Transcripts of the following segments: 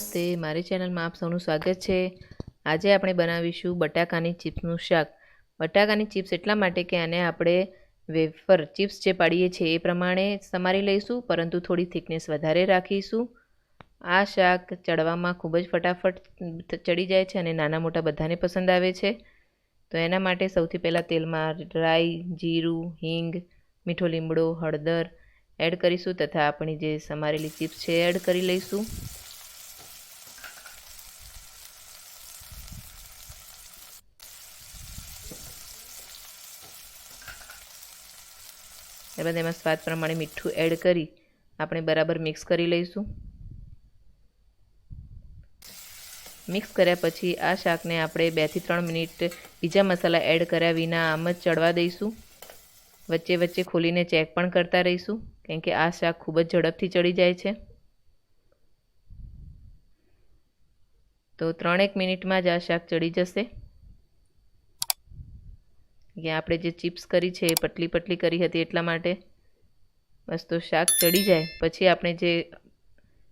નમસ્તે, મારી ચેનલમાં આપ સૌનું સ્વાગત છે। આજે આપણે બનાવીશું બટાકાની ચિપ્સનું શાક। બટાકાની ચિપ્સ એટલા માટે કે આને આપણે વેફર ચિપ્સ જે પાડીએ છીએ એ પ્રમાણે સમારી લઈશું, પરંતુ થોડી થિકનેસ વધારે રાખીશું। આ શાક ચડવામાં ખૂબ જ ફટાફટ ચડી જાય છે અને નાના મોટા બધાને પસંદ આવે છે। તો એના માટે સૌથી પહેલાં તેલમાં રાઈ, જીરું, હિંગ, મીઠો લીમડો, હળદર એડ કરીશું તથા આપણી જે સમારેલી ચિપ્સ છે એડ કરી લઈશું। ત્યારબાદ એમાં સ્વાદ પ્રમાણે મીઠું એડ કરી આપણે બરાબર મિક્સ કરી લઈશું। મિક્સ કર્યા પછી આ શાકને આપણે 2 થી 3 મિનિટ બીજા મસાલા એડ કર્યા વિના આમ જ ચડવા દઈશું। વચ્ચે વચ્ચે ખોલીને ચેક પણ કરતા રહીશું, કેમ કે આ શાક ખૂબ જ ઝડપથી ચડી જાય છે। તો 3-1 મિનિટમાં જ આ શાક ચડી જશે। કે આપણે જે ચિપ્સ કરી છે એ પતલી પતલી કરી હતી એટલા માટે। બસ તો શાક ચડી જાય પછી આપણે જે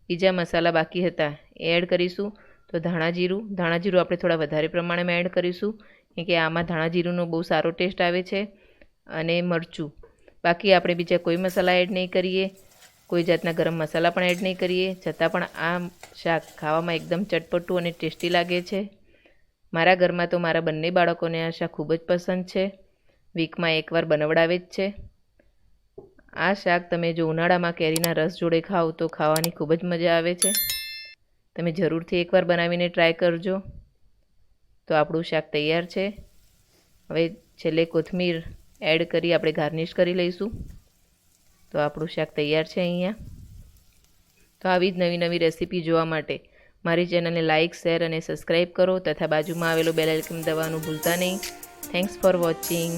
બીજા મસાલા બાકી હતા એ એડ કરીશું। તો ધાણા જીરું આપણે થોડા વધારે પ્રમાણમાં એડ કરીશું, કેમ કે આમાં ધાણા જીરુંનો બહુ સારો ટેસ્ટ આવે છે। અને મરચું, બાકી આપણે બીજા કોઈ મસાલા એડ નહીં કરીએ, કોઈ જાતના ગરમ મસાલા પણ એડ નહીં કરીએ, છતાં પણ આ શાક ખાવામાં એકદમ ચટપટું અને ટેસ્ટી લાગે છે। મારા ઘરમાં તો મારા બંને બાળકોને આ શાક ખૂબ જ પસંદ છે, વીકમાં એકવાર બનાવડાવે જ છે। આ શાક તમે જો ઉનાળામાં કેરીના રસ જોડે ખાઓ તો ખાવાની ખૂબ જ મજા આવે છે। તમે જરૂરથી એકવાર બનાવીને ટ્રાય કરજો। તો આપણું શાક તૈયાર છે। હવે છેલ્લે કોથમીર એડ કરી આપણે ગાર્નિશ કરી લઈશું। તો આપણું શાક તૈયાર છે અહીંયા। તો આવી જ નવી નવી રેસીપી જોવા માટે મારી ચેનલને લાઇક, શેર અને સબસ્ક્રાઈબ કરો તથા બાજુમાં આવેલો બેલ આઇકન દબાવવાનું ભૂલતા નહીં। Thanks for watching.